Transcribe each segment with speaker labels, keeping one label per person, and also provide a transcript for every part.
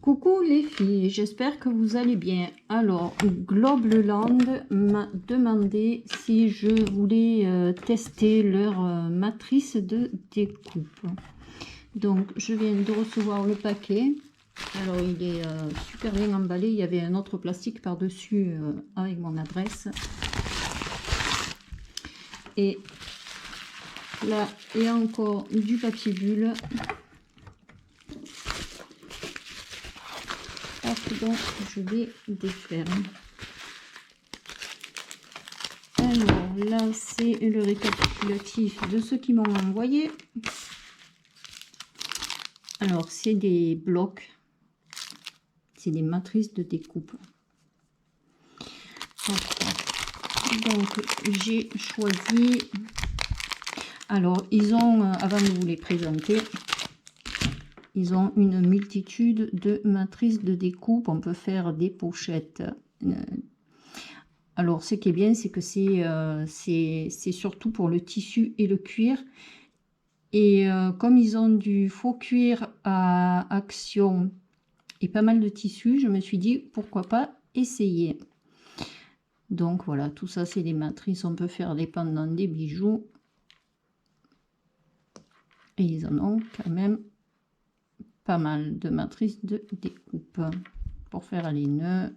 Speaker 1: Coucou les filles, j'espère que vous allez bien. Alors, Globeland m'a demandé si je voulais tester leur matrice de découpe. Donc, je viens de recevoir le paquet. Alors, il est super bien emballé. Il y avait un autre plastique par-dessus avec mon adresse. Et là, il y a encore du papier bulle. Donc je vais défaire. Alors là c'est le récapitulatif de ce qu'ils m'ont envoyé. Alors c'est des blocs, c'est des matrices de découpe. Donc j'ai choisi, alors ils ont, avant de vous les présenter, ils ont une multitude de matrices de découpe. On peut faire des pochettes. Alors, ce qui est bien, c'est que c'est surtout pour le tissu et le cuir. Et comme ils ont du faux cuir à action et pas mal de tissu, je me suis dit, pourquoi pas essayer. Donc, voilà, tout ça, c'est des matrices. On peut faire des pendants, des bijoux. Et ils en ont quand même pas mal de matrices de découpe pour faire les nœuds.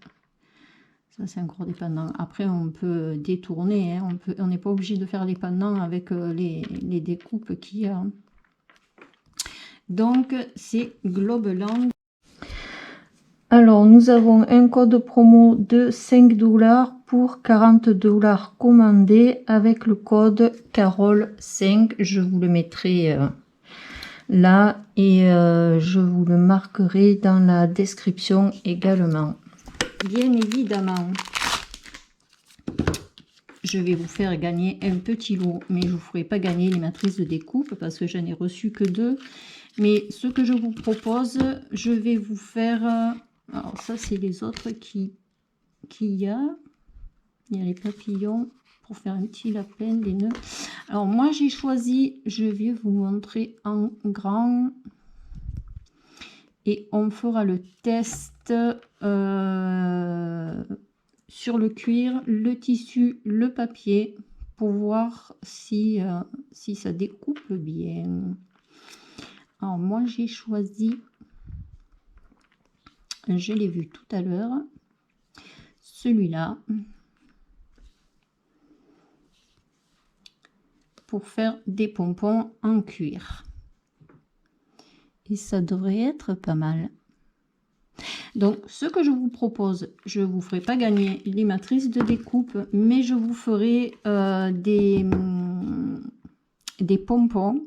Speaker 1: Ça c'est encore des pendants. Après on peut détourner, hein. On n'est pas obligé de faire les pendants avec les découpes qu'il y a. Donc c'est Globeland. Alors nous avons un code promo de 5 $ pour 40 $ commandés avec le code Carole5. Je vous le mettrai là et je vous le marquerai dans la description également. Bien évidemment, je vais vous faire gagner un petit lot, mais je ne vous ferai pas gagner les matrices de découpe parce que je n'ai reçu que 2. Mais ce que je vous propose, je vais vous faire... Alors ça, c'est les autres qu'il y a. Il y a les papillons pour faire un petit lapin, des nœuds. Alors moi, j'ai choisi, je vais vous montrer en grand. Et on fera le test sur le cuir, le tissu, le papier pour voir si ça découpe bien. Alors moi j'ai choisi, je l'ai vu tout à l'heure, celui-là pour faire des pompons en cuir. Et ça devrait être pas mal. Donc, ce que je vous propose, je ne vous ferai pas gagner les matrices de découpe, mais je vous ferai des pompons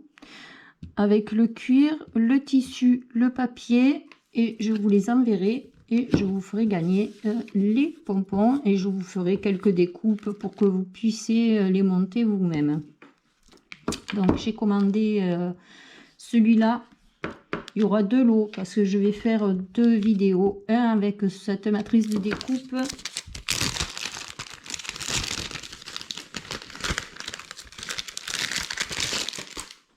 Speaker 1: avec le cuir, le tissu, le papier, et je vous les enverrai et je vous ferai gagner les pompons et je vous ferai quelques découpes pour que vous puissiez les monter vous-même. Donc, j'ai commandé celui-là. Il y aura 2 lots parce que je vais faire 2 vidéos. Un avec cette matrice de découpe.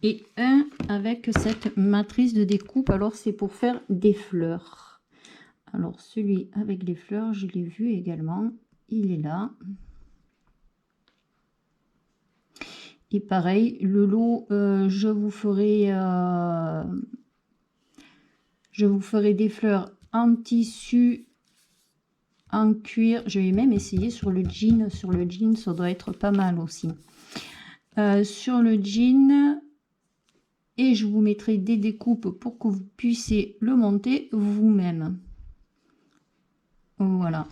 Speaker 1: Et un avec cette matrice de découpe. Alors c'est pour faire des fleurs. Alors celui avec les fleurs, je l'ai vu également. Il est là. Et pareil, le lot, je vous ferai des fleurs en tissu, en cuir. Je vais même essayer sur le jean. Sur le jean, ça doit être pas mal aussi. Sur le jean, et je vous mettrai des découpes pour que vous puissiez le monter vous-même. Voilà.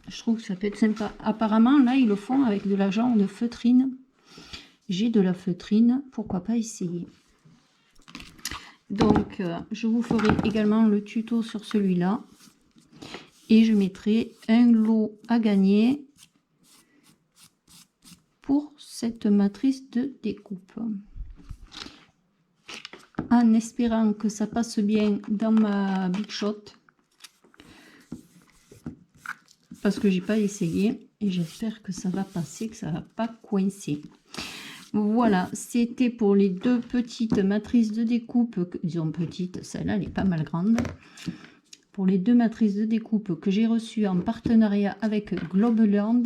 Speaker 1: Je trouve que ça peut être sympa. Apparemment, là, ils le font avec de la genre de feutrine. J'ai de la feutrine. Pourquoi pas essayer? Donc, je vous ferai également le tuto sur celui-là. Et je mettrai un lot à gagner pour cette matrice de découpe. En espérant que ça passe bien dans ma Big Shot. Parce que j'ai pas essayé. Et j'espère que ça va passer, que ça va pas coincer. Voilà, c'était pour les 2 petites matrices de découpe, disons petites, celle-là elle est pas mal grande, pour les 2 matrices de découpe que j'ai reçues en partenariat avec Globeland.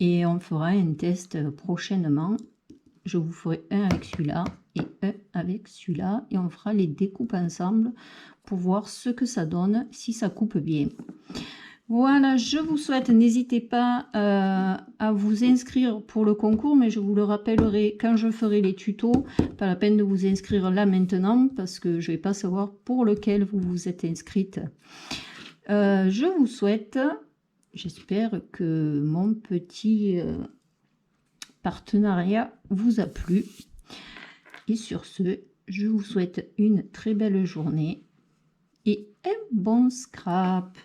Speaker 1: Et on fera un test prochainement. Je vous ferai un avec celui-là et un avec celui-là. Et on fera les découpes ensemble pour voir ce que ça donne, si ça coupe bien. Voilà, je vous souhaite, n'hésitez pas à vous inscrire pour le concours, mais je vous le rappellerai quand je ferai les tutos. Pas la peine de vous inscrire là maintenant, parce que je ne vais pas savoir pour lequel vous vous êtes inscrite. Je vous souhaite, j'espère que mon petit partenariat vous a plu. Et sur ce, je vous souhaite une très belle journée et un bon scrap.